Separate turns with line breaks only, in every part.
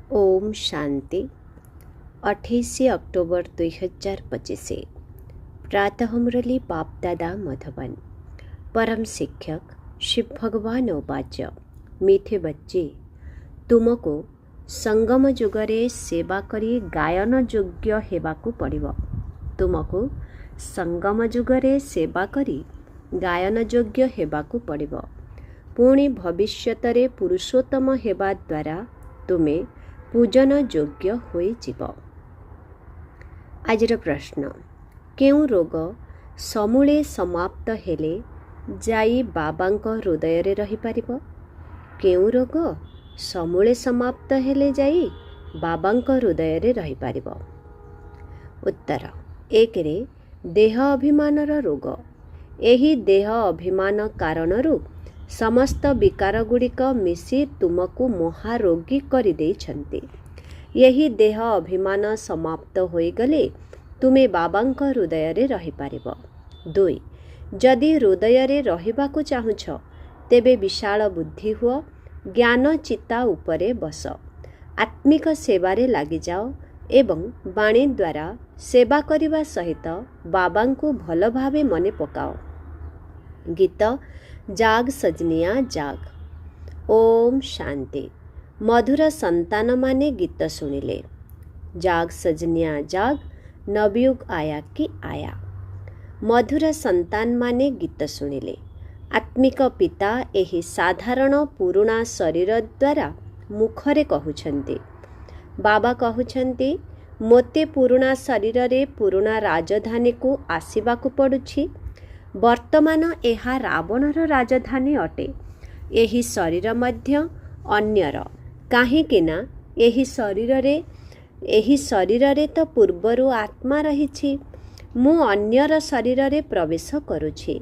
Om Shanti 28 October 2025 प्रातः मुरली बाप दादा मधुबन। परम शिक्षक शिव भगवान उवाच मीठे बच्चे, तुमको संगम जुगरे सेवा करी गायन योग्य हेबाकु पड़िब। तुमको संगम जुगरे सेवा करी गायन योग्य हेबाकु पड़िब। पुणी भविष्यतरे पुरुषोत्तम हेबा द्वारा तुमे पूजन योग्य होई जीव। आजिर प्रश्न, केउं रोग समूले समाप्त हेले जाई बाबांक हृदय रे रही पारिबो? केउं रोग समूले समाप्त हेले जाई बाबांक हृदय रे रही पारिबो? उत्तर, एक रे देह अभिमानर रोग। एही देह अभिमान कारणरू समस्त विकार गुड़िक मिसी तुमको महारोगी करि देइछन्ति। यही देह अभिमान समाप्त होइगले तुमे बाबांक हृदय रे रही पारिबो। 2, जदि हृदय रे रहिबाकु चाहुछ तेबे विशाल बुद्धि हुओ, ज्ञान चिता उपरे बस, आत्मिक सेवारे लागि जाओ एवं वाणी द्वारा सेवा करिबा सहित बाबांकु भल भावे मने पकाओ। गीत जाग सजनिया जाग। ओम शांति। मधुर संतान माने गीत सुनिले। जाग सजनिया जाग, नवयुग आया कि आया। मधुर संतान माने गीत सुनिले। आत्मिक पिता एही साधारण पुरुणा शरीर द्वारा मुखरे कहउछन्ति। बाबा कहउछन्ति, मोते पुरुणा शरीर रे पुरुणा राजधानी को आसीबाकु पड़ुछि। वर्तमान एहा रावणर राजधानी अटे। एही शरीर मध्य अन्यर, काहेकिना एही शरीर रे तो पूर्वरु आत्मा रहिछि। मु अन्यर शरीर रे प्रवेश करुछि।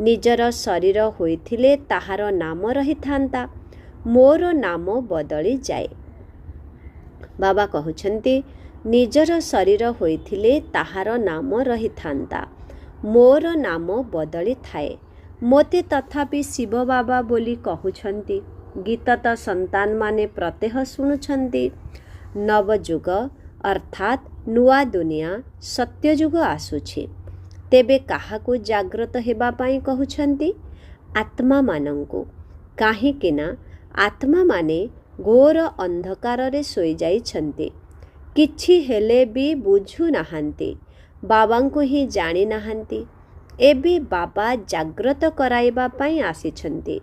निजर शरीर होइथिले ताहार नाम रहिथांता, मोर नाम बदली जाए। बाबा कहउछन्ति, निजर शरीर होइथिले ताहार नाम रहिथांता, मोर नाम बदली थाए। मोते तथापि शिव बाबा बोली कहउछन्ति। गीत तो संतान माने प्रत्यह शुणुछन्ति। नवजुग अर्थात नुआ दुनिया सत्यजुग आसुछि। तेबे काहाकु जाग्रत हेबा पाई कहउछन्ति? आत्मा मानंकु। काहेकिना आत्मा माने घोर अंधकार रे सोई जाइछन्ति। किछि हेले भी बुझु नाहांती, बाबांकु ही जानी नाहांती। एबे बाबा जाग्रत कराइबा पाई आसिछन्ति।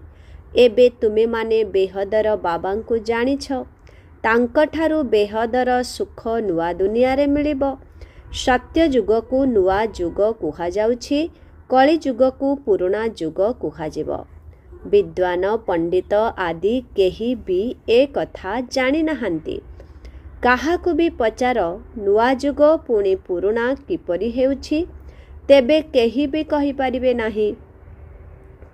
एबे तुमे माने बेहदर बाबांकु जानिछ। तांकठारु बेहदर सुख नुआ दुनिया रे मिलिबो। सत्य जुग को नुआ जुग कुहा जाउछि, कली जुग को पुरुणा जुग कुहा जिवो। विद्वान पंडित आदि केही भी ए कथा जानी नाहांती। काहाकु भी पचार नुआ जुग पुणी पुरुणा किपरि हेउछि, तेबे केही भी कहि पारिबे नाही।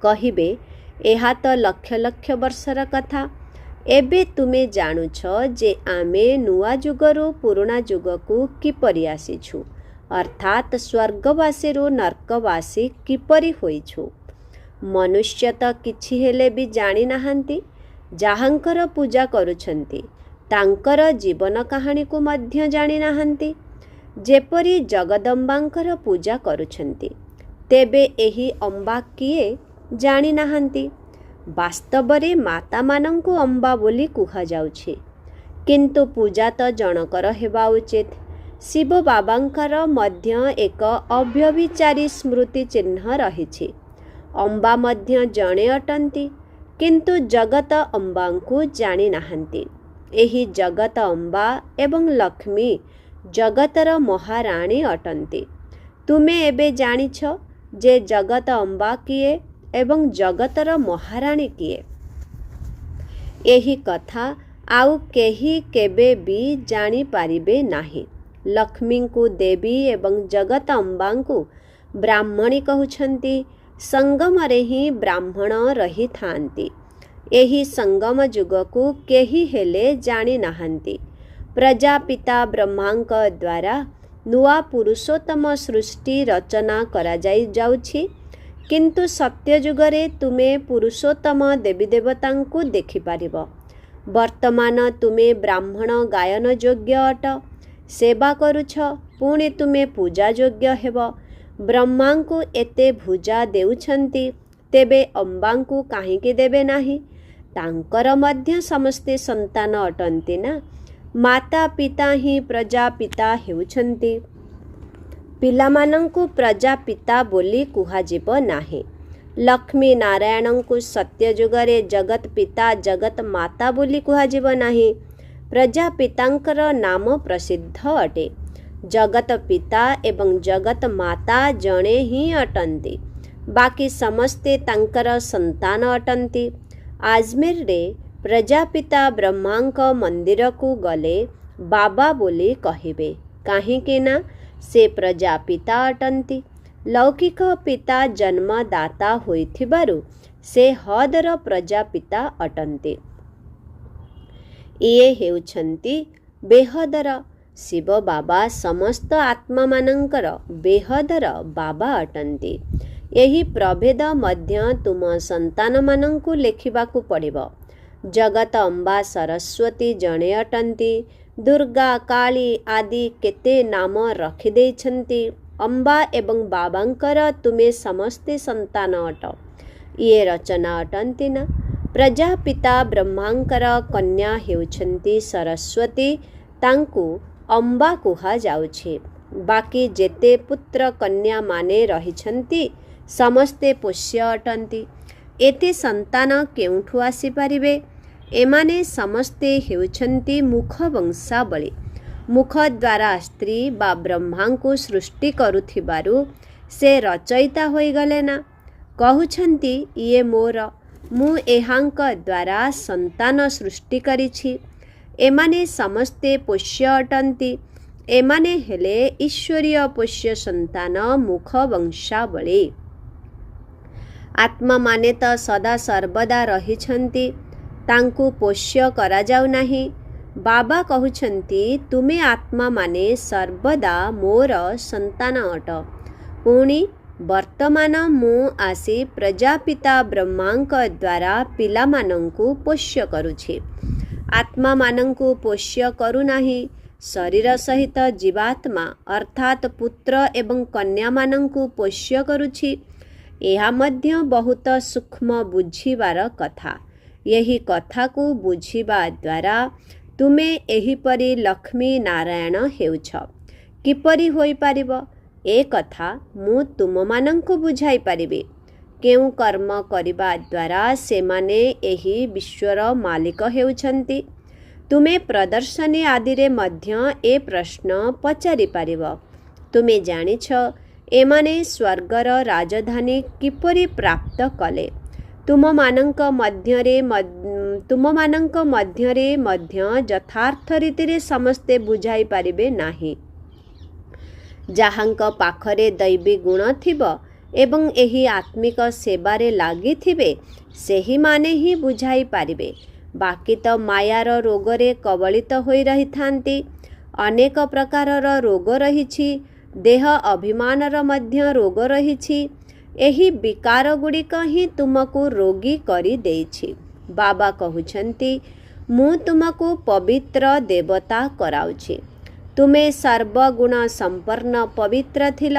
कहिबे एहा तो लक्ष लक्ष वर्षर कथा। एबे तुमे जानुछ जे आमे नुआ जुगरु पुरुणा जुगकु किपरि आसिछु, अर्थात स्वर्गवासी रु नर्कवासी किपरि होइछु। मनुष्य तो किछि हेले भी जानी नाहांती। जाहांकर पूजा करुछन्ति तांकर जीवन कहानी को मध्य जानी नाहांती। जेपरि जगदम्बांकर पूजा करुछन्ति, तेबे एही अम्बा किए जानी नाहांती। वास्तवरे माता मानंकु अम्बा बोली कुहा जाउछि, किंतु पूजा तो जनकर हेबा उचित। शिव बाबांकर मध्य एक अव्यभिचारी स्मृति चिन्ह रहिछि। अम्बा मध्य जणे अटंती, किंतु जगत अम्बांकु जानी नाहांती। एही जगत अम्बा एवं लक्ष्मी जगतर महाराणी अटंती। तुमे एबे जानिछ जे जगत अम्बा किए एवं जगतर महाराणी किए। एही कथा आउ केही केबे भी जानी पारिबे नाही। लक्ष्मी को देवी एवं जगत अम्बांकु ब्राह्मणी कहउछन्ति। संगम रे ही ब्राह्मण रही थांती। एही संगम जुग को केही हेले जानी नाहांती। प्रजापिता ब्रह्मांक द्वारा नुआ पुरुषोत्तम सृष्टि रचना करा जाई जाउछि, किंतु सत्य जुगरे तुमे पुरुषोत्तम देवी देवतांकु देखि पारिबो। ବର୍ତ୍ତମାନ ତୁମେ ବ୍ରାହ୍ମଣ ଗାୟନ ଯୋଗ୍ୟ ଅଟ, ସେବା କରୁଛ, ପୁଣି ତୁମେ ପୂଜା ଯୋଗ୍ୟ ହେବ। ବ୍ରହ୍ମାଙ୍କୁ ଏତେ ଭୁଜା ଦେଉଛନ୍ତି, ତେବେ ଅମ୍ବାଙ୍କୁ କାହିଁକି ଦେବେ ନାହିଁ? ତାଙ୍କର ମଧ୍ୟ ସମସ୍ତେ ସନ୍ତାନ ଅଟନ୍ତି ନା। ମାତା ପିତା ହିଁ ପ୍ରଜାପିତା ହେଉଛନ୍ତି। ପିଲାମାନଙ୍କୁ ପ୍ରଜାପିତା ବୋଲି କୁହାଯିବ ନାହିଁ। ଲକ୍ଷ୍ମୀ ନାରାୟଣଙ୍କୁ ସତ୍ୟଯୁଗରେ ଜଗତ ପିତା ଜଗତ ମାତା ବୋଲି କୁହାଯିବ ନାହିଁ। ପ୍ରଜାପିତାଙ୍କର ନାମ ପ୍ରସିଦ୍ଧ ଅଟେ। ଜଗତ ପିତା ଏବଂ ଜଗତ ମାତା ଜଣେ ହିଁ ଅଟନ୍ତି। ବାକି ସମସ୍ତେ ତାଙ୍କର ସନ୍ତାନ ଅଟନ୍ତି। ଆଜମେରରେ ପ୍ରଜାପିତା ବ୍ରହ୍ମାଙ୍କ ମନ୍ଦିରକୁ ଗଲେ ବାବା ବୋଲି କହିବେ, କାହିଁକି ନା ସେ ପ୍ରଜାପିତା ଅଟନ୍ତି। ଲୌକିକ ପିତା ଜନ୍ମଦାତା ହୋଇଥିବାରୁ ସେ ହଦର ପ୍ରଜାପିତା ଅଟନ୍ତି। ଇଏ ହେଉଛନ୍ତି ବେହଦର। ଶିବ ବାବା ସମସ୍ତ ଆତ୍ମାମାନଙ୍କର ବେହଦର ବାବା ଅଟନ୍ତି। ଏହି ପ୍ରଭେଦ ମଧ୍ୟ ତୁମ ସନ୍ତାନମାନଙ୍କୁ ଲେଖିବାକୁ ପଡ଼ିବ। ଜଗତ ଅମ୍ବା ସରସ୍ୱତୀ ଜଣେ ଅଟନ୍ତି। ଦୁର୍ଗା, କାଳୀ ଆଦି କେତେ ନାମ ରଖିଦେଇଛନ୍ତି। ଅମ୍ବା ଏବଂ ବାବାଙ୍କର ତୁମେ ସମସ୍ତେ ସନ୍ତାନ ଅଟ। ଇଏ ରଚନା ଅଟନ୍ତି ନା। ପ୍ରଜାପିତା ବ୍ରହ୍ମାଙ୍କର କନ୍ୟା ହେଉଛନ୍ତି ସରସ୍ୱତୀ, ତାଙ୍କୁ ଅମ୍ବା କୁହାଯାଉଛି। ବାକି ଯେତେ ପୁତ୍ର କନ୍ୟାମାନେ ରହିଛନ୍ତି ସମସ୍ତେ ପୋଷ୍ୟ ଅଟନ୍ତି। ଏତେ ସନ୍ତାନ କେଉଁଠୁ ଆସିପାରିବେ? ଏମାନେ ସମସ୍ତେ ହେଉଛନ୍ତି ମୁଖ ବଂଶାବଳୀ। ମୁଖ ଦ୍ୱାରା ସ୍ତ୍ରୀ ବା ବ୍ରହ୍ମାଙ୍କୁ ସୃଷ୍ଟି କରୁଥିବାରୁ ସେ ରଚୟିତା ହୋଇଗଲେ ନା। କହୁଛନ୍ତି ଇଏ ମୋର, ମୁଁ ଏହାଙ୍କ ଦ୍ୱାରା ସନ୍ତାନ ସୃଷ୍ଟି କରିଛି। ଏମାନେ ସମସ୍ତେ ପୋଷ୍ୟ ଅଟନ୍ତି। ଏମାନେ ହେଲେ ଈଶ୍ୱରୀୟ ପୋଷ୍ୟ ସନ୍ତାନ, ମୁଖ ବଂଶାବଳୀ। ଆତ୍ମାମାନେ ତ ସଦା ସର୍ବଦା ରହିଛନ୍ତି, ତାଙ୍କୁ ପୋଷ୍ୟ କରାଯାଉ ନାହିଁ। ବାବା କହୁଛନ୍ତି ତୁମେ ଆତ୍ମାମାନେ ସର୍ବଦା ମୋର ସନ୍ତାନ ଅଟ। ପୁଣି ବର୍ତ୍ତମାନ ମୁଁ ଆସି ପ୍ରଜାପିତା ବ୍ରହ୍ମାଙ୍କ ଦ୍ୱାରା ପିଲାମାନଙ୍କୁ ପୋଷ୍ୟ କରୁଛି। ଆତ୍ମାମାନଙ୍କୁ ପୋଷ୍ୟ କରୁନାହିଁ। ଶରୀର ସହିତ ଜୀବାତ୍ମା ଅର୍ଥାତ୍ ପୁତ୍ର ଏବଂ କନ୍ୟାମାନଙ୍କୁ ପୋଷ୍ୟ କରୁଛି। ଏହା ମଧ୍ୟ ବହୁତ ସୂକ୍ଷ୍ମ ବୁଝିବାର କଥା। ଏହି କଥାକୁ ବୁଝିବା ଦ୍ୱାରା ତୁମେ ଏହିପରି ଲକ୍ଷ୍ମୀ ନାରାୟଣ ହେଉଛ। କିପରି ହୋଇପାରିବ? ଏ କଥା ମୁଁ ତୁମମାନଙ୍କୁ ବୁଝାଇ ପାରିବି। କେଉଁ କର୍ମ କରିବା ଦ୍ୱାରା ସେମାନେ ଏହି ବିଶ୍ୱର ମାଲିକ ହେଉଛନ୍ତି? ତୁମେ ପ୍ରଦର୍ଶନୀ ଆଦିରେ ମଧ୍ୟ ଏ ପ୍ରଶ୍ନ ପଚାରିପାରିବ। ତୁମେ ଜାଣିଛ ଏମାନେ ସ୍ୱର୍ଗର ରାଜଧାନୀ କିପରି ପ୍ରାପ୍ତ କଲେ? ତୁମମାନଙ୍କ ମଧ୍ୟରେ ମଧ୍ୟ ଯଥାର୍ଥ ରୀତିରେ ସମସ୍ତେ ବୁଝାଇ ପାରିବେ ନାହିଁ। ଯାହାଙ୍କ ପାଖରେ ଦୈବୀ ଗୁଣ ଥିବ ଏବଂ ଏହି ଆତ୍ମିକ ସେବାରେ ଲାଗିଥିବେ, ସେହିମାନେ ହିଁ ବୁଝାଇ ପାରିବେ। ବାକି ତ ମାୟାର ରୋଗରେ କବଳିତ ହୋଇ ରହିଥାନ୍ତି। ଅନେକ ପ୍ରକାରର ରୋଗ ରହିଛି। ଦେହ ଅଭିମାନର ମଧ୍ୟ ରୋଗ ରହିଛି। ଏହି ବିକାରଗୁଡ଼ିକ ହିଁ ତୁମକୁ ରୋଗୀ କରିଦେଇଛି। ବାବା କହୁଛନ୍ତି ମୁଁ ତୁମକୁ ପବିତ୍ର ଦେବତା କରାଉଛି। ତୁମେ ସର୍ବଗୁଣ ସମ୍ପନ୍ନ ପବିତ୍ର ଥିଲ,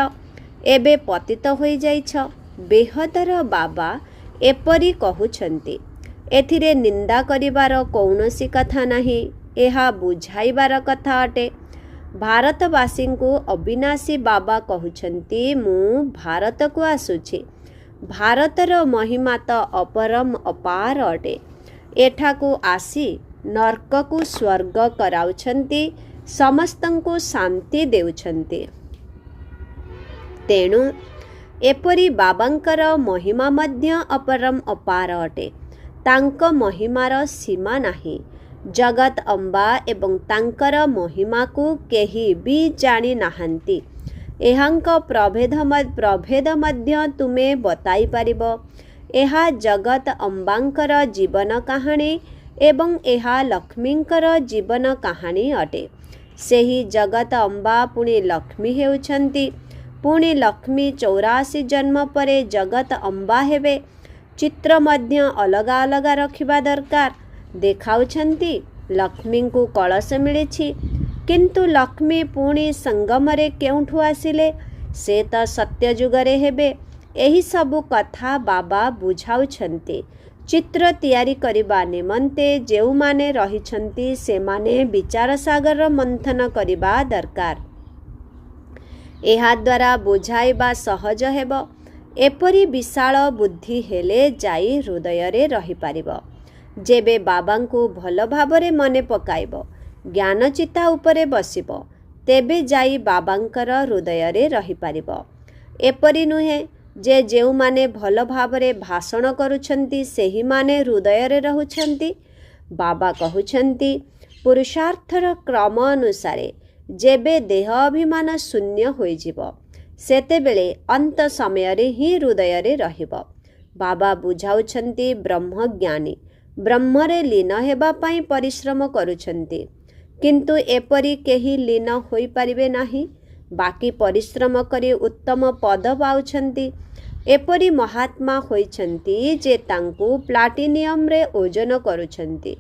ଏବେ ପତିତ ହୋଇଯାଇଛ। ବେହଦର ବାବା ଏପରି କହୁଛନ୍ତି। ଏଥିରେ ନିନ୍ଦା କରିବାର କୌଣସି କଥା ନାହିଁ। ଏହା ବୁଝାଇବାର କଥା ଅଟେ। ଭାରତବାସୀଙ୍କୁ ଅବିନାଶୀ ବାବା କହୁଛନ୍ତି ମୁଁ ଭାରତକୁ ଆସୁଛି। ଭାରତର ମହିମା ତ ଅପରମ ଅପାର ଅଟେ। ଏଠାକୁ ଆସି ନର୍କକୁ ସ୍ୱର୍ଗ କରାଉଛନ୍ତି, ସମସ୍ତଙ୍କୁ ଶାନ୍ତି ଦେଉଛନ୍ତି। ତେଣୁ ଏପରି ବାବାଙ୍କର ମହିମା ମଧ୍ୟ ଅପରମ ଅପାର ଅଟେ। ତାଙ୍କ ମହିମାର ସୀମା ନାହିଁ। ଜଗତ ଅମ୍ବା ଏବଂ ତାଙ୍କର ମହିମାକୁ କେହି ବି ଜାଣି ନାହାନ୍ତି। ଏହାଙ୍କ ପ୍ରଭେଦ ମଧ୍ୟ ତୁମେ ବତାଇ ପାରିବ। ଏହା ଜଗତ ଅମ୍ବାଙ୍କର ଜୀବନ କାହାଣୀ ଏବଂ ଏହା ଲକ୍ଷ୍ମୀଙ୍କର ଜୀବନ କାହାଣୀ ଅଟେ। ସେହି ଜଗତ ଅମ୍ବା ପୁଣି ଲକ୍ଷ୍ମୀ ହେଉଛନ୍ତି। ପୁଣି ଲକ୍ଷ୍ମୀ 84 ଜନ୍ମ ପରେ ଜଗତ ଅମ୍ବା ହେବେ। ଚିତ୍ର ମଧ୍ୟ ଅଲଗା ଅଲଗା ରଖିବା ଦରକାର। ଦେଖାଉଛନ୍ତି ଲକ୍ଷ୍ମୀଙ୍କୁ କଳସ ମିଳିଛି, କିନ୍ତୁ ଲକ୍ଷ୍ମୀ ପୁଣି ସଙ୍ଗମରେ କେଉଁଠୁ ଆସିଲେ? ସେ ତ ସତ୍ୟଯୁଗରେ ହେବେ। ଏହିସବୁ କଥା ବାବା ବୁଝାଉଛନ୍ତି। ଚିତ୍ର ତିଆରି କରିବା ନିମନ୍ତେ ଯେଉଁମାନେ ରହିଛନ୍ତି ସେମାନେ ବିଚାର ସାଗର ମନ୍ଥନ କରିବା ଦରକାର। ଏହାଦ୍ୱାରା ବୁଝାଇବା ସହଜ ହେବ। ଏପରି ବିଶାଳ ବୁଦ୍ଧି ହେଲେ ଯାଇ ହୃଦୟରେ ରହିପାରିବ। ଯେବେ ବାବାଙ୍କୁ ଭଲ ଭାବରେ ମନେ ପକାଇବ, ଜ୍ଞାନଚିତା ଉପରେ ବସିବ, ତେବେ ଯାଇ ବାବାଙ୍କର ହୃଦୟରେ ରହିପାରିବ। ଏପରି ନୁହେଁ ଯେ ଯେଉଁମାନେ ଭଲ ଭାବରେ ଭାଷଣ କରୁଛନ୍ତି ସେହିମାନେ ହୃଦୟରେ ରହୁଛନ୍ତି। ବାବା କହୁଛନ୍ତି, ପୁରୁଷାର୍ଥର କ୍ରମ ଅନୁସାରେ ଯେବେ ଦେହ ଅଭିମାନ ଶୂନ୍ୟ ହୋଇଯିବ, ସେତେବେଳେ ଅନ୍ତ ସମୟରେ ହିଁ ହୃଦୟରେ ରହିବ। ବାବା ବୁଝାଉଛନ୍ତି ବ୍ରହ୍ମଜ୍ଞାନୀ ବ୍ରହ୍ମରେ ଲୀନ ହେବା ପାଇଁ ପରିଶ୍ରମ କରୁଛନ୍ତି, କିନ୍ତୁ ଏପରି କେହି ଲୀନ ହୋଇପାରିବେ ନାହିଁ। ବାକି ପରିଶ୍ରମ କରି ଉତ୍ତମ ପଦ ପାଉଛନ୍ତି। ଏପରି ମହାତ୍ମା ହୋଇଛନ୍ତି ଯେ ତାଙ୍କୁ ପ୍ଲାଟିନିୟମରେ ଓଜନ କରୁଛନ୍ତି।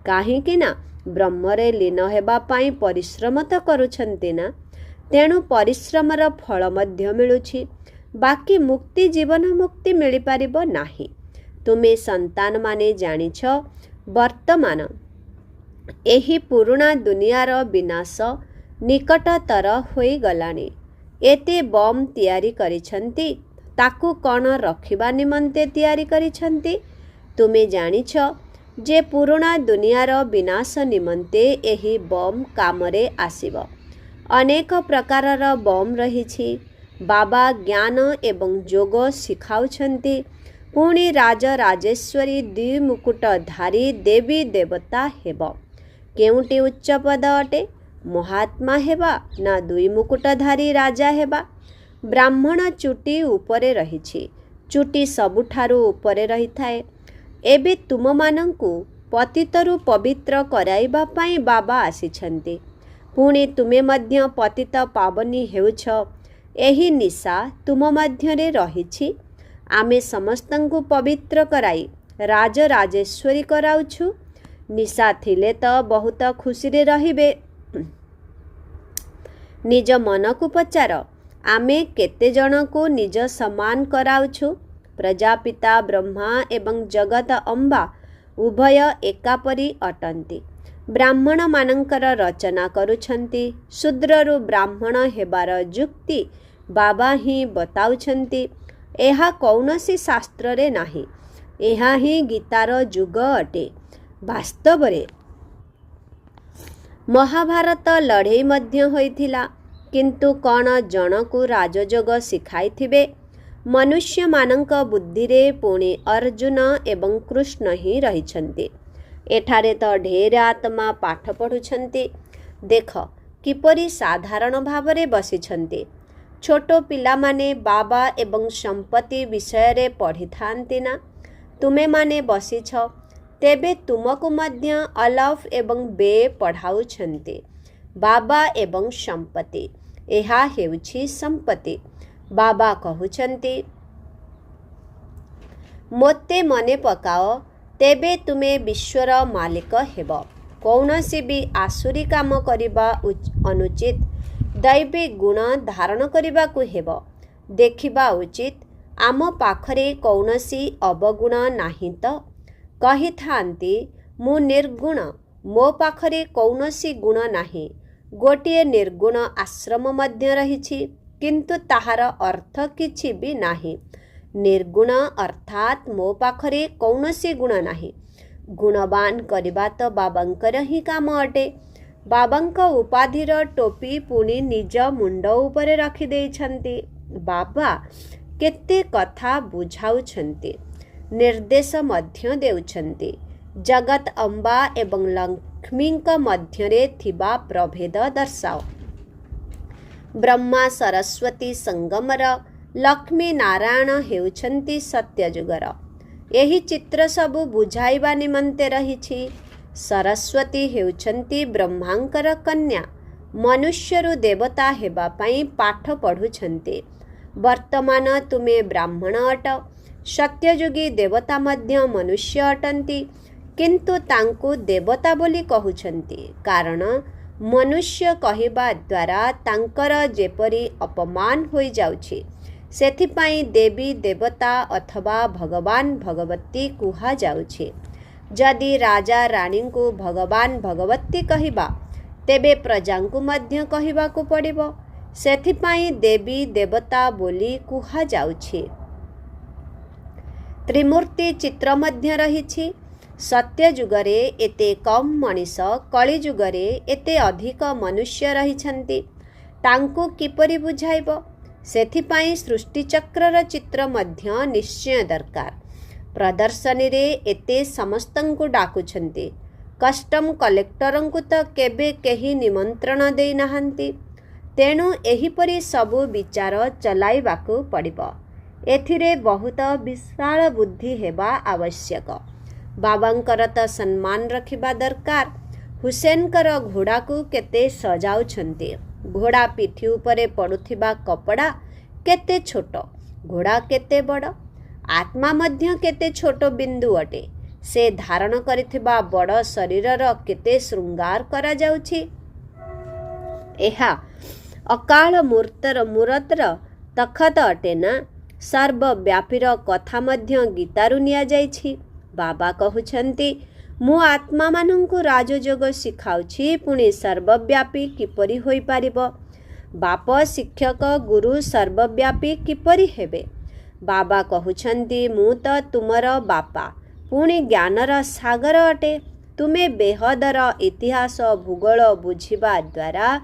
କାହିଁକି ନା ବ୍ରହ୍ମରେ ଲୀନ ହେବା ପାଇଁ ପରିଶ୍ରମ ତ କରୁଛନ୍ତି ନା, ତେଣୁ ପରିଶ୍ରମର ଫଳ ମଧ୍ୟ ମିଳୁଛି। ବାକି ମୁକ୍ତି ଜୀବନ ମୁକ୍ତି ମିଳିପାରିବ ନାହିଁ। ତୁମେ ସନ୍ତାନମାନେ ଜାଣିଛ, ବର୍ତ୍ତମାନ ଏହି ପୁରୁଣା ଦୁନିଆର ବିନାଶ ନିକଟତର ହୋଇଗଲାଣି। ଏତେ ବମ୍ ତିଆରି କରିଛନ୍ତି, ତାକୁ କ'ଣ ରଖିବା ନିମନ୍ତେ ତିଆରି କରିଛନ୍ତି? ତୁମେ ଜାଣିଛ ଯେ ପୁରୁଣା ଦୁନିଆର ବିନାଶ ନିମନ୍ତେ ଏହି ବମ୍ କାମରେ ଆସିବ। ଅନେକ ପ୍ରକାରର ବମ୍ ରହିଛି। ବାବା ଜ୍ଞାନ ଏବଂ ଯୋଗ ଶିଖାଉଛନ୍ତି। ପୁଣି ରାଜରାଜେଶ୍ୱରୀ ଦ୍ୱିମୁକୁଟଧାରୀ ଦେବୀ ଦେବତା ହେବ। କେଉଁଟି ଉଚ୍ଚପଦ ଅଟେ? ମହାତ୍ମା ହେବା ନା ଦ୍ୱିମୁକୁଟଧାରୀ ରାଜା ହେବା? ବ୍ରାହ୍ମଣ ଚୁଟି ଉପରେ ରହିଛି। ଚୁଟି ସବୁଠାରୁ ଉପରେ ରହିଥାଏ। ଏବେ ତୁମମାନଙ୍କୁ ପତିତରୁ ପବିତ୍ର କରାଇବା ପାଇଁ ବାବା ଆସିଛନ୍ତି। ପୁଣି ତୁମେ ମଧ୍ୟ ପତିତ ପାବନୀ ହେଉଛ। ଏହି ନିଶା ତୁମ ମଧ୍ୟରେ ରହିଛି। ଆମେ ସମସ୍ତଙ୍କୁ ପବିତ୍ର କରାଇ ରାଜରାଜେଶ୍ୱରୀ କରାଉଛୁ। ନିଶା ଥିଲେ ତ ବହୁତ ଖୁସିରେ ରହିବେ। ନିଜ ମନକୁ ପଚାର, ଆମେ କେତେ ଜଣଙ୍କୁ ନିଜ ସମାନ କରାଉଛୁ? ପ୍ରଜାପିତା ବ୍ରହ୍ମା ଏବଂ ଜଗତ ଅମ୍ବା ଉଭୟ ଏକାପରି ଅଟନ୍ତି। ବ୍ରାହ୍ମଣମାନଙ୍କର ରଚନା କରୁଛନ୍ତି। ଶୂଦ୍ରରୁ ବ୍ରାହ୍ମଣ ହେବାର ଯୁକ୍ତି ବାବା ହିଁ ବତାଉଛନ୍ତି। ଏହା କୌଣସି ଶାସ୍ତ୍ରରେ ନାହିଁ। ଏହା ହିଁ ଗୀତାର ଯୁଗ ଅଟେ। ବାସ୍ତବରେ ମହାଭାରତ ଲଢ଼େଇ ମଧ୍ୟ ହୋଇଥିଲା। କିନ୍ତୁ କ'ଣ ଜଣକୁ ରାଜଯୋଗ ଶିଖାଇଥିବେ? ମନୁଷ୍ୟମାନଙ୍କ ବୁଦ୍ଧିରେ ପୁଣି ଅର୍ଜୁନ ଏବଂ କୃଷ୍ଣ ହିଁ ରହିଛନ୍ତି। ଏଠାରେ ତ ଢେର ଆତ୍ମା ପାଠ ପଢ଼ୁଛନ୍ତି। ଦେଖ କିପରି ସାଧାରଣ ଭାବରେ ବସିଛନ୍ତି। ଛୋଟ ପିଲାମାନେ ବାବା ଏବଂ ସମ୍ପତ୍ତି ବିଷୟରେ ପଢ଼ିଥାନ୍ତି ନା? ତୁମେମାନେ ବସିଛ, ତେବେ ତୁମକୁ ମଧ୍ୟ ଅଲଫ ଏବଂ ବେ ପଢ଼ାଉଛନ୍ତି। ବାବା ଏବଂ ସମ୍ପତ୍ତି, ଏହା ହେଉଛି ସମ୍ପତ୍ତି। ବାବା କହୁଛନ୍ତି, ମୋତେ ମନେ ପକାଅ, ତେବେ ତୁମେ ବିଶ୍ୱର ମାଲିକ ହେବ। କୌଣସି ବି ଆସୁରୀ କାମ କରିବା ଅନୁଚିତ। ଦୈବୀ ଗୁଣ ଧାରଣ କରିବାକୁ ହେବ। ଦେଖିବା ଉଚିତ, ଆମ ପାଖରେ କୌଣସି ଅବଗୁଣ ନାହିଁ ତ? କହିଥାନ୍ତି, ମୁଁ ନିର୍ଗୁଣ, ମୋ ପାଖରେ କୌଣସି ଗୁଣ ନାହିଁ। ଗୋଟିଏ ନିର୍ଗୁଣ ଆଶ୍ରମ ମଧ୍ୟ ରହିଛି, କିନ୍ତୁ ତାହାର ଅର୍ଥ କିଛି ବି ନାହିଁ। ନିର୍ଗୁଣ ଅର୍ଥାତ୍ ମୋ ପାଖରେ କୌଣସି ଗୁଣ ନାହିଁ। ଗୁଣବାନ କରିବା ତ ବାବାଙ୍କର ହିଁ କାମ ଅଟେ। ବାବାଙ୍କ ଉପାଧିର ଟୋପି ପୁଣି ନିଜ ମୁଣ୍ଡ ଉପରେ ରଖିଦେଇଛନ୍ତି। ବାବା କେତେ କଥା ବୁଝାଉଛନ୍ତି, ନିର୍ଦ୍ଦେଶ ମଧ୍ୟ ଦେଉଛନ୍ତି। ଜଗତ ଅମ୍ବା ଏବଂ ଲକ୍ଷ୍ମୀଙ୍କ ମଧ୍ୟରେ ଥିବା ପ୍ରଭେଦ ଦର୍ଶାଅ। ବ୍ରହ୍ମା ସରସ୍ୱତୀ ସଙ୍ଗମର, ଲକ୍ଷ୍ମୀ ନାରାୟଣ ହେଉଛନ୍ତି ସତ୍ୟଯୁଗର। ଏହି ଚିତ୍ର ସବୁ ବୁଝାଇବା ନିମନ୍ତେ ରହିଛି। ସରସ୍ୱତୀ ହେଉଛନ୍ତି ବ୍ରହ୍ମାଙ୍କର କନ୍ୟା। ମନୁଷ୍ୟରୁ ଦେବତା ହେବା ପାଇଁ ପାଠ ପଢ଼ୁଛନ୍ତି। ବର୍ତ୍ତମାନ ତୁମେ ବ୍ରାହ୍ମଣ ଅଟ। ସତ୍ୟଯୁଗୀ ଦେବତା ମଧ୍ୟ ମନୁଷ୍ୟ ଅଟନ୍ତି। किंतु तांकु देवता बोली कहउछंती कारण मनुष्य कहिबा द्वारा तांकर जेपरी अपमान होई जाउछि सेथिपाई देवी देवता अथवा भगवान भगवती कुहा जाउछि। जदि राजा रानी को भगवान भगवती कहिबा तेबे प्रजांकु मध्य कहिबाकु पड़िबो सेथिपाई देवी देवता बोली कुहा जाउछि। त्रिमूर्ति चित्र मध्य रहिछि। सत्य जुगरे एते कम मनीष कली जुगरे एते अधिक मनुष्य रहिछंती तांकु किपरि बुझाइबो सेथिपाई सृष्टि चक्रर चित्र मध्य निश्चय दरकार। प्रदर्शनी रे एते समस्तंकु डाकुछंती कस्टम कलेक्टरंकु तो केबे केही निमंत्रण देई नाहंती तेणु एहिपरि सबु विचार चलाइबाकु पड़िबो। एथिरे बहुत विशाल बुद्धि हेबा आवश्यक। बाबांकर तो सम्मान रखिबा दरकार। हुसैनकर घोड़ा को केते सजाउछंती घोड़ा पिठी उपरे पड़ुथिबा कपड़ा केते छोट घोड़ा केते बड़ आत्मा मध्य केते छोट बिंदु अटे से धारण करिथिबा बड़ शरीरर केते श्रृंगार करा जाउछि। एहा अकाल मूर्तर तखत अटे ना सर्वव्यापीर कथा मध्य गीतारु निया जाइछि। बाबा कहउछंती मु आत्मा मानंकु राजयोग शिखाउछि पुणी सर्वव्यापी किपरि होई पारिबो। बाप शिक्षक गुरु सर्वव्यापी किपरि हेबे। बाबा कहउछंती मु तो तुमर बापा पुणी ज्ञानर सागर अटे। तुमे बेहदर इतिहास भूगोल बुझिबा द्वारा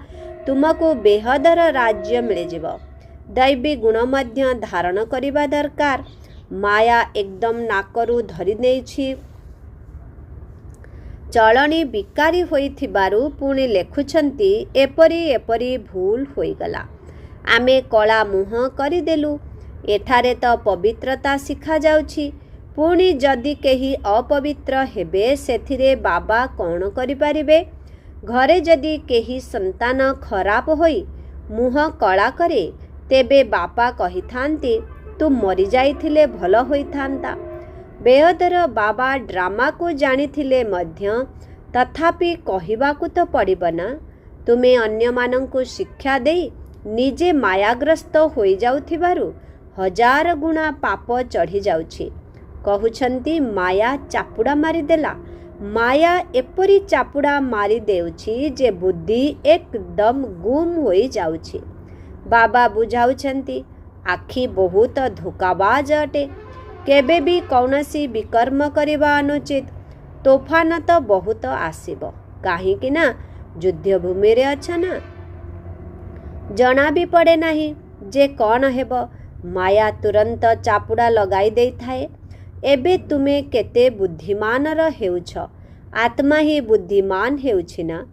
तुमको बेहदर राज्य मिलिजिब। दैवी गुण मध्य धारण करिबा दरकार। माया एकदम नाकरू धरी नेछि चलनी बिकारी होइथिबारु पुणी लेखुछंती एपरी एपरी भूल होइगला आमे कला मुह करिदेलु। एठारे तो पवित्रता शिखा जाउछि पुणी जदि केही अपवित्र हेबे सेथिरे बाबा कौन करि पारिबे। घरे जदि केही संतान खराब होई मुह कला करे तेबे बापा कहिथांती तू मरी जाइथिले भल होइथांता। बेहदर बाबा ड्रामा को जानिथिले मध्य तथापि कहिबाकु तो पड़िब ना। तुमे अन्य मानंकु शिक्षा देई निजे मायाग्रस्त होई जाउथिबारु हजार गुणा पाप चढ़ी जाउछि। कहउछंती माया चापुड़ा मारी देला। माया एपरी चापुड़ा मारी देउछि जे बुद्धि एकदम गुम होई जाउछि। बाबा बुझाउछंती आखि बहुत धोकाबाज अटे। केबे भी कौनसी विकर्म करिबा अनुचित। तोफान तो बहुत आसीब काहीकि ना युद्ध भूमि रे अच्छा ना जना भी पड़े नाही जे कौन हेब। माया तुरंत चापुड़ा लगाई देई थाए। एबे तुमे केते बुद्धिमानर हेउछ। आत्मा ही बुद्धिमान हेउछि ना।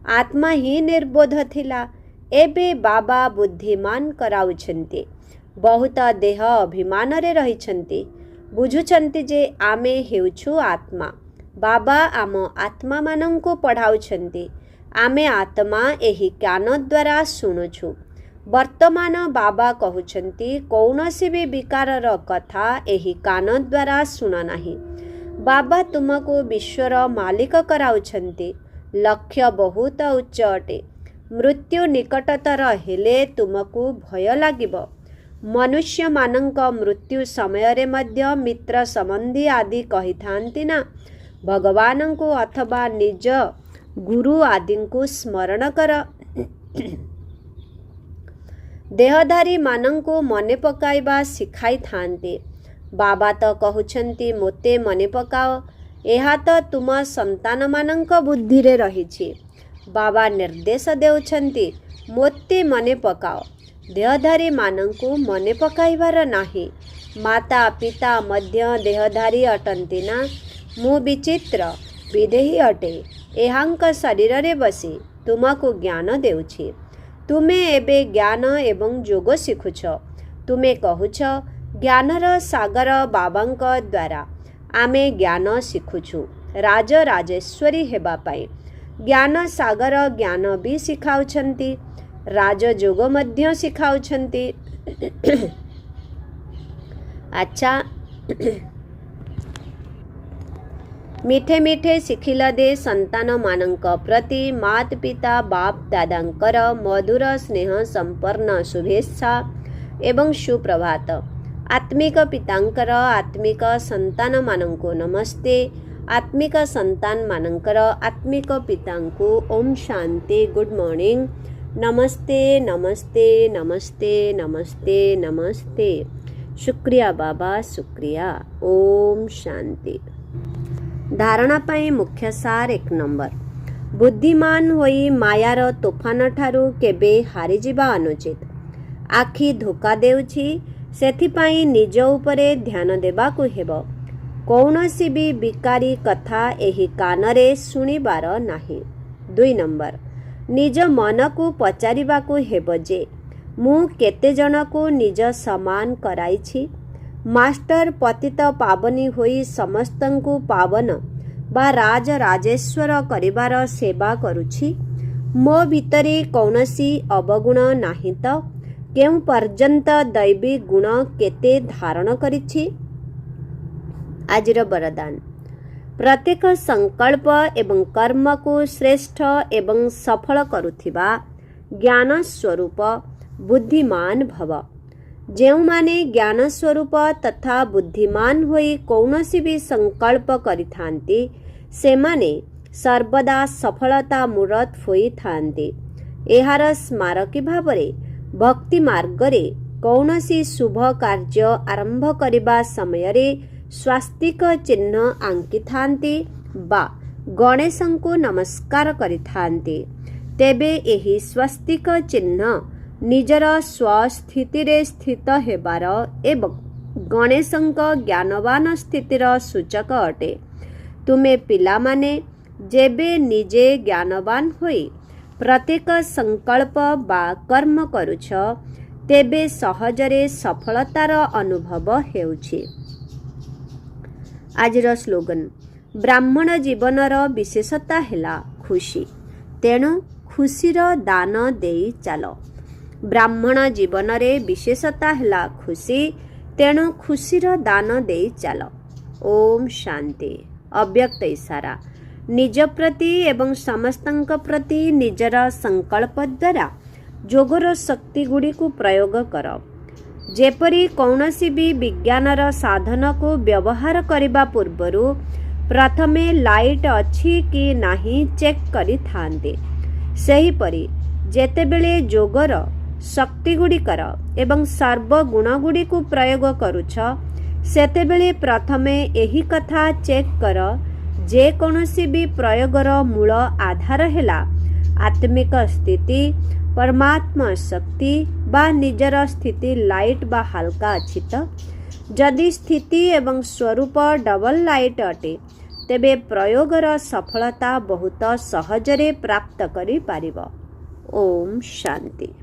आत्मा ही निर्बोध थिला। एबे बाबा बुद्धिमान कराउछंती। बहुत देह अभिमान रे रहिछंती बुझुछंती जे आमे हेउछु आत्मा। बाबा आम आत्मा मानंको पढ़ाउछंती। आमे आत्मा एही कान द्वारा शुणुछु। वर्तमान बाबा कहउछंती कौनसी भी विकारर कथा एही कान द्वारा शुण नाही। बाबा तुमको विश्वर मालिक कराउछंती। लक्ष्य बहुत उच्च अटे। मृत्यु निकटतर हेले तुमको भय लागिब। मनुष्य मानंक मृत्यु समय रे मध्य मित्र संबंधी आदि कहिथांती ना भगवान को अथवा निज गुरु आदि को स्मरण कर। देहधारी मानंको मने पकाइबा सिखाई थांती। बाबा तो कहउछंती मोते मने पकाओ। एहा तो तुम संतान मानंक बुद्धि रे रहिछि। बाबा निर्देश देउछंती मोते मने पकाओ। देहधारी मानंकु मने पकाइबार नाही। माता पिता मध्य देहधारी अटंती ना। मु विचित्र विदेही अटे। एहांक शरीर रे बसी तुमको ज्ञान देउछि। तुमे एबे ज्ञान एवं जोग शिखुछ। तुमे कहूछ ज्ञानर सागर बाबांक द्वारा आमे ज्ञान शिखुछु राज राजेश्वरी हेबा पाई। ज्ञान सागर ज्ञान भी शिखाउछंती। राजयोग मध्य शिखाउछंती। अच्छा मिठे मिठे शिखिला दे संतान मानक प्रति मात पिता बाप दादांकर मधुर स्नेह संपन्न शुभेच्छा एवं सुप्रभात। आत्मिक पितांकर आत्मिक संतान मानंको नमस्ते। आत्मिक संतान मानंकर आत्मिक पितांको ओम शांति गुड मॉर्निंग नमस्ते नमस्ते नमस्ते नमस्ते नमस्ते। शुक्रिया बाबा शुक्रिया। ओम शांति। धारणा पाई मुख्य सार 1 नंबर। बुद्धिमान होई मायार तोफान ठारू केबे हारी जिबा अनुचित। आखि धोका देउछि सेथिपाई निज उपरे ध्यान देबाकु हेबो। कौनसी भी बिकारी कथा एही कानरे सुनिबार नाही। 2 नंबर। निज मन को पचारिबाकु हेबो जे मु केते जनकु निज समान कराइछि। मास्टर पतित पावनी होई समस्तंकु पावन बा राज राजेश्वर करिबार सेवा करुछि। मो भितरे कौनसी अवगुण नाही त केउ पर्यंत दैवी गुण केते धारण करिछि। आजिर वरदान। प्रत्येक संकल्प एवं कर्म को श्रेष्ठ एवं सफल करुथिबा ज्ञान स्वरूप बुद्धिमान भव। जेउमाने ज्ञान स्वरूप तथा बुद्धिमान होई कौनसी भी संकल्प करिथांती सेमाने सर्वदा सफलता मूरत होई थांती। एहार स्मारकी भावरे भक्ति मार्गरे कौनसी शुभ कार्य आरंभ करिबा समयरे स्वास्तिक चिन्ह आंकी थांती बा गणेशंको नमस्कार करिथांती। तेबे एही स्वास्तिक चिन्ह निजर स्वस्थितिरे स्थित हेबार एवं गणेशंक ज्ञानवान स्थितिर सूचक अटे। तुमे पिला माने जेबे निजे ज्ञानवान होई प्रत्येक संकल्प बा कर्म करुछ तेबे सहजरे सफलतार अनुभव हेउछि। आजिर स्लोगन। ब्राह्मण जीवनर विशेषता हेला खुशी, तेणु खुशीर दान देई चाल। ब्राह्मण जीवन रे विशेषता हेला खुशी, तेणु खुशीर दान देई चाल। ओम शांति। अव्यक्त इशारा। निज प्रति एवं समस्तंक प्रति निजर संकल्प द्वारा जोगर शक्ति गुड़ी को प्रयोग कर। जेपरी कौनसी भी विज्ञानर साधन को व्यवहार करिबा पूर्वरु प्रथमे लाइट अछि कि नाही चेक करि थांते। सही परी जेतेबेले जोगर शक्ति गुड़िकर एवं सर्वगुण गुड़ी को प्रयोग करुछ सेतेबेले प्रथमे एही कथा चेक कर जे कौनसी भी प्रयोगर मूल आधार हेला आत्मिक स्थिति परमात्मा शक्ति बा निजर स्थिति लाइट बा हल्का अछि त। जदि स्थिति एवं स्वरूप डबल लाइट अटे तेबे प्रयोगर सफलता बहुत सहजरे प्राप्त करि पारिब। ओम शांति।